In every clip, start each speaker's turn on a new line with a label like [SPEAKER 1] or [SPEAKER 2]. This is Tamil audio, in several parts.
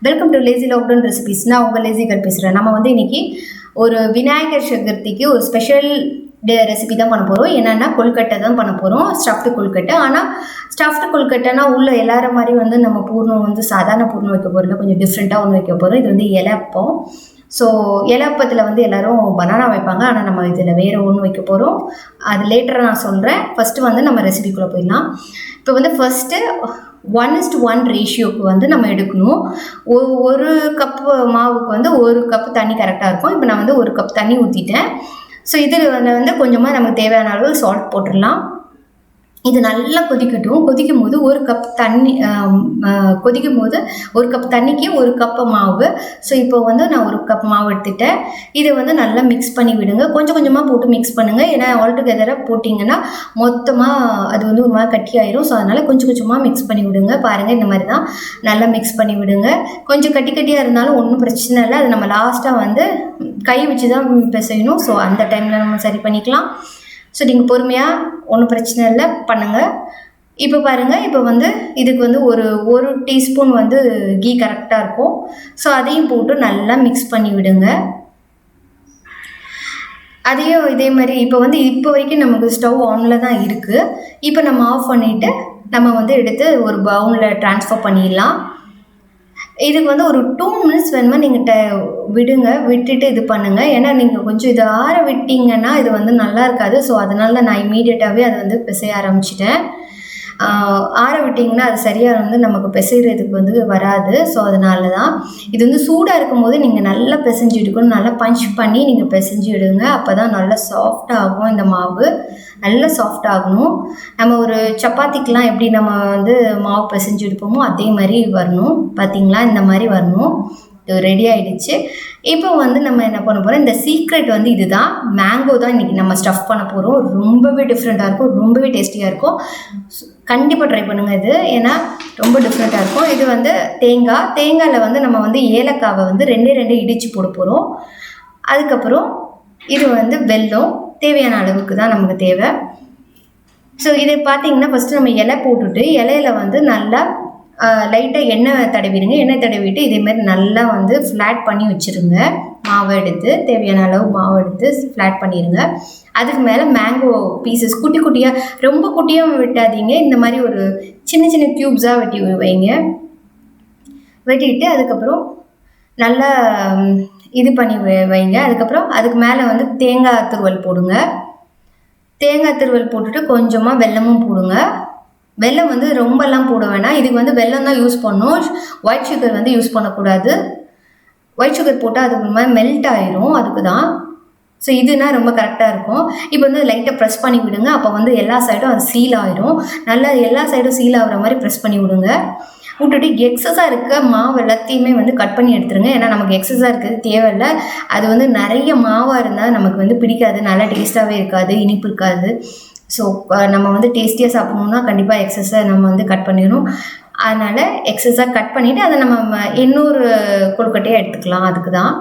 [SPEAKER 1] Welcome to lazy lockdown recipes. நான் உங்கள் லேசி கேர்ள் பேசுகிறேன். நம்ம வந்து இன்றைக்கி ஒரு விநாயகர் சதுர்த்திக்கு ஒரு ஸ்பெஷல் ரெசிபி தான் பண்ண போகிறோம். என்னென்னா கொழுக்கட்டை தான் பண்ண போகிறோம், ஸ்டஃப்டு கொழுக்கட்டை. ஆனால் ஸ்டஃப்டு கொழுக்கட்டைனா உள்ள எல்லாரும் மாதிரி வந்து நம்ம பூர்ணம் வந்து சாதாரண பூர்ணம் வைக்க போகிறோம், கொஞ்சம் டிஃப்ரெண்ட்டாக ஒன்று வைக்க போகிறோம். இது வந்து இலையப்பம். ஸோ இலையப்பத்தில் வந்து எல்லோரும் பனானா வைப்பாங்க, ஆனால் நம்ம இதில் வேறு ஒன்று வைக்க போகிறோம். அது லேட்டராக நான் சொல்கிறேன். ஃபஸ்ட்டு வந்து நம்ம ரெசிபிக்குள்ளே போயிடலாம். இப்போ வந்து ஃபஸ்ட்டு 1:1 ரேஷியோக்கு வந்து நம்ம எடுக்கணும். ஒரு கப்பு மாவுக்கு வந்து 1 கப்பு தண்ணி கரெக்டாக இருக்கும். இப்போ நான் வந்து 1 கப் தண்ணி ஊற்றிட்டேன். ஸோ இதில் வந்து கொஞ்சமாக நமக்கு தேவையான அளவு சால்ட் போட்டுடலாம். இது நல்லா கொதிக்கட்டும். கொதிக்கும் போது 1 கப் தண்ணி கொதிக்கும் போது 1 கப் தண்ணிக்கு 1 கப்பு மாவு. ஸோ இப்போ வந்து நான் 1 கப் மாவு எடுத்துட்டேன். இதை வந்து நல்லா மிக்ஸ் பண்ணி விடுங்க. கொஞ்சம் கொஞ்சமாக போட்டு மிக்ஸ் பண்ணுங்கள். ஏன்னா ஆல்டுகெதராக போட்டிங்கன்னா மொத்தமாக அது வந்து ஒரு மாதிரி கட்டி ஆயிரும். ஸோ அதனால் கொஞ்சம் கொஞ்சமாக மிக்ஸ் பண்ணி விடுங்க. பாருங்கள், இந்த மாதிரி தான் நல்லா மிக்ஸ் பண்ணி விடுங்க. கொஞ்சம் கட்டி கட்டியாக இருந்தாலும் ஒன்றும் பிரச்சனை இல்லை. அது நம்ம லாஸ்ட்டாக வந்து கை வச்சு தான் பிசையணும். ஸோ அந்த டைமில் நம்ம சரி பண்ணிக்கலாம். ஸோ நீங்கள் பொறுமையாக ஒன்றும் பிரச்சனை இல்லை பண்ணுங்கள். இப்போ பாருங்கள், இப்போ வந்து இதுக்கு வந்து ஒரு டீஸ்பூன் வந்து கீ கரெக்டாக இருக்கும். ஸோ அதையும் போட்டு நல்லா மிக்ஸ் பண்ணி விடுங்க. அதையும் இதே மாதிரி இப்போ வரைக்கும் நமக்கு ஸ்டவ் ஆனில் தான் இருக்குது. இப்போ நம்ம ஆஃப் பண்ணிவிட்டு நம்ம வந்து எடுத்து ஒரு பவுலில் ட்ரான்ஸ்ஃபர் பண்ணிடலாம். இதுக்கு வந்து ஒரு 2 மினிட்ஸ் வேணுமா நீங்கள் விட்டுட்டு இது பண்ணுங்கள். ஏன்னா நீங்கள் கொஞ்சம் இது ஆற விட்டிங்கன்னா இது வந்து நல்லா இருக்காது. ஸோ அதனால நான் இமீடியட்டாகவே அதை வந்து பிசைய ஆரம்பிச்சிட்டேன். ஆற விட்டிங்கன்னா அது சரியாக வந்து நமக்கு பிசைகிறதுக்கு வந்து வராது. ஸோ அதனால தான் இது வந்து சூடாக இருக்கும் போது நீங்கள் நல்லா பிசைஞ்சு எடுக்கணும். நல்லா பஞ்ச் பண்ணி நீங்கள் பிசைஞ்சு எடுங்க. அப்போ தான் நல்லா சாஃப்டாகும். இந்த மாவு நல்லா சாஃப்ட் ஆகணும். நம்ம ஒரு சப்பாத்திக்கெலாம் எப்படி நம்ம வந்து மாவு பிசைஞ்சு எடுப்போமோ அதே மாதிரி வரணும். பார்த்திங்களா, இந்த மாதிரி வரணும். இது ரெடி ஆகிடுச்சு. இப்போ வந்து நம்ம என்ன பண்ண போகிறோம், இந்த சீக்ரெட் வந்து இதுதான். மேங்கோ தான் இன்றைக்கி நம்ம ஸ்டஃப் பண்ண போகிறோம். ரொம்பவே டிஃப்ரெண்ட்டாக இருக்கும், ரொம்பவே டேஸ்டியாக இருக்கும். கண்டிப்பாக ட்ரை பண்ணுங்கள் இது, ஏன்னா ரொம்ப டிஃப்ரெண்ட்டாக இருக்கும். இது வந்து தேங்காயில் வந்து நம்ம வந்து ஏலக்காவை வந்து 2 இடித்து போட போகிறோம். அதுக்கப்புறம் இது வந்து வெல்லம் தேவையான அளவுக்கு தான் நமக்கு தேவை. ஸோ இதை பார்த்திங்கன்னா ஃபஸ்ட்டு நம்ம இலை போட்டுட்டு இலையில வந்து நல்லா லைட்டாக எண்ணெய் தடவிடுங்க. எண்ணெய் தடவிட்டு இதேமாதிரி நல்லா வந்து ஃப்ளாட் பண்ணி வச்சுருங்க. மாவை எடுத்து தேவையான அளவு மாவு எடுத்து ஃப்ளாட் பண்ணிடுங்க. அதுக்கு மேலே மேங்கோ பீசஸ் குட்டி குட்டியாக, ரொம்ப குட்டியாக வெட்டாதீங்க. இந்த மாதிரி ஒரு சின்ன சின்ன க்யூப்ஸாக வெட்டி வைங்க. வெட்டிட்டு அதுக்கப்புறம் நல்லா இது பண்ணி வைங்க. அதுக்கப்புறம் அதுக்கு மேலே வந்து தேங்காய் துருவல் போடுங்க. தேங்காய் துருவல் போட்டுட்டு கொஞ்சமாக வெல்லமும் போடுங்க. வெல்லம் வந்து ரொம்பலாம் போட வேணாம். இதுக்கு வந்து வெல்லம் தான் யூஸ் பண்ணணும். ஒயிட் சுகர் வந்து யூஸ் பண்ணக்கூடாது. ஒயிட் சுகர் போட்டால் அதுக்கு மாதிரி மெல்ட் ஆயிரும், அதுக்கு தான். ஸோ இதுனா ரொம்ப கரெக்டாக இருக்கும். இப்போ வந்து லைட்டாக ப்ரெஸ் பண்ணி விடுங்க. அப்போ வந்து எல்லா சைடும் அது சீல் ஆயிரும். நல்லா எல்லா சைடும் சீல் ஆகிற மாதிரி ப்ரெஸ் பண்ணி விடுங்க. விட்டுட்டு எக்ஸஸாக இருக்க மாவு எல்லாத்தையுமே வந்து கட் பண்ணி எடுத்துருங்க. ஏன்னா நமக்கு எக்ஸஸாக இருக்கிறது தேவையில்லை. அது வந்து நிறைய மாவாக இருந்தால் நமக்கு வந்து பிடிக்காது, நல்லா டேஸ்ட்டாகவே இருக்காது, இனிப்பு இருக்காது. ஸோ நம்ம வந்து டேஸ்டியாக சாப்பிட்ணுன்னா கண்டிப்பாக எக்ஸஸை நம்ம வந்து கட் பண்ணிடணும். அதனால் எக்ஸஸாக கட் பண்ணிவிட்டு அதை நம்ம இன்னொரு கொழுக்கட்டையாக எடுத்துக்கலாம். அதுக்கு தான்.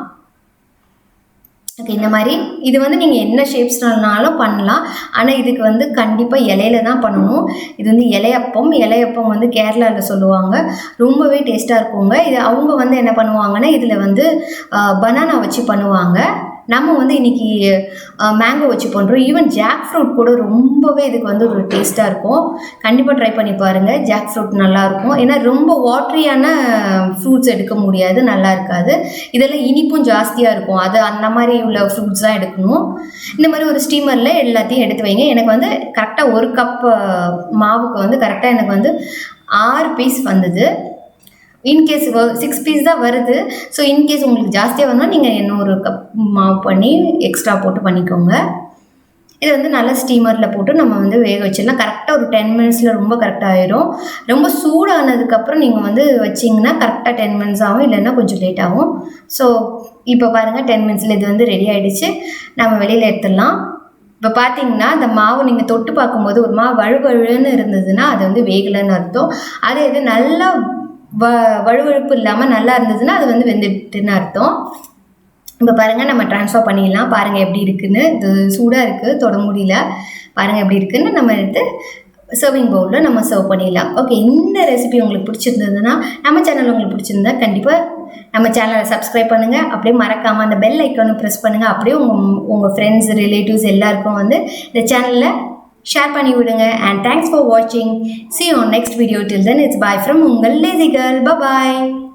[SPEAKER 1] ஓகே, இந்த மாதிரி இது வந்து நீங்கள் என்ன ஷேப்ஸ்னாலும் பண்ணலாம். ஆனால் இதுக்கு வந்து கண்டிப்பாக இலையில தான் பண்ணணும். இது வந்து இலையப்பம் வந்து கேரளாவில் சொல்லுவாங்க. ரொம்பவே டேஸ்ட்டாக இருக்குங்க. இது அவங்க வந்து என்ன பண்ணுவாங்கன்னா இதில் வந்து பனானா வச்சு பண்ணுவாங்க. நம்ம வந்து இன்றைக்கி மேங்கோ வச்சு பண்ணுறோம். ஈவன் ஜாக் ஃப்ரூட் கூட ரொம்பவே இதுக்கு வந்து ஒரு டேஸ்ட்டாக இருக்கும். கண்டிப்பாக ட்ரை பண்ணி பாருங்கள். ஜாக் ஃப்ரூட் நல்லாயிருக்கும். ஏன்னா ரொம்ப வாட்ரியான ஃப்ரூட்ஸ் எடுக்க முடியாது, நல்லா இருக்காது. இதெல்லாம் இனிப்பும் ஜாஸ்தியாக இருக்கும். அது அந்த மாதிரி உள்ள ஃப்ரூட்ஸ் தான் எடுக்கணும். இந்த மாதிரி ஒரு ஸ்டீமரில் எல்லாத்தையும் எடுத்து வைங்க. எனக்கு வந்து கரெக்டாக 1 கப் மாவுக்கு வந்து கரெக்டாக எனக்கு வந்து 6 பீஸ் வந்தது. இன்கேஸ் 6 பீஸ் தான் வருது. ஸோ இன்கேஸ் உங்களுக்கு ஜாஸ்தியாக வரணும், நீங்கள் இன்னொரு கப் மாவு பண்ணி எக்ஸ்ட்ரா போட்டு பண்ணிக்கோங்க. இது வந்து நல்லா ஸ்டீமரில் போட்டு நம்ம வந்து வேக வச்சிடலாம். கரெக்டாக ஒரு 10 மினிட்ஸில் ரொம்ப கரெக்டாக ஆயிரும். ரொம்ப சூடானதுக்கப்புறம் நீங்கள் வந்து வச்சிங்கன்னா கரெக்டாக 10 மினிட்ஸ் ஆகும், இல்லைன்னா கொஞ்சம் லேட் ஆகும். ஸோ இப்போ பாருங்கள் 10 மினிட்ஸில் இது வந்து ரெடி ஆகிடுச்சு. நம்ம வெளியில் எடுத்துடலாம். இப்போ பார்த்தீங்கன்னா இந்த மாவு நீங்கள் தொட்டு பார்க்கும்போது ஒரு மாவு வழுவழுன்னு இருந்ததுன்னா அது வந்து வேகலைன்னு அர்த்தம். அதே இது நல்லா வழுவழுப்பு இல்லாமல் நல்லா இருந்ததுன்னா அது வந்து வெந்துட்டுன்னு அர்த்தம். இப்போ பாருங்கள், நம்ம ட்ரான்ஸ்ஃபர் பண்ணிடலாம். பாருங்கள் எப்படி இருக்குன்னு. இது சூடாக இருக்குது, தொட முடியல. பாருங்கள் எப்படி இருக்குன்னு. நம்ம எடுத்து சர்விங் பவுலில் நம்ம சர்வ் பண்ணிடலாம். ஓகே, இந்த ரெசிபி உங்களுக்கு பிடிச்சிருந்ததுன்னா, நம்ம சேனல் உங்களுக்கு பிடிச்சிருந்தா கண்டிப்பாக நம்ம சேனலை சப்ஸ்கிரைப் பண்ணுங்கள். அப்படியே மறக்காமல் அந்த பெல் ஐக்கானும் ப்ரெஸ் பண்ணுங்கள். அப்படியே உங்கள் ஃப்ரெண்ட்ஸ், ரிலேட்டிவ்ஸ் எல்லாருக்கும் வந்து இந்த சேனலில் ஷேர் பண்ணி விடுங்க. அண்ட் தேங்க்ஸ் ஃபார் வாட்சிங். See you on next video. Till then, it's bye from உங்கள் லேசி கேர்ள். Bye bye.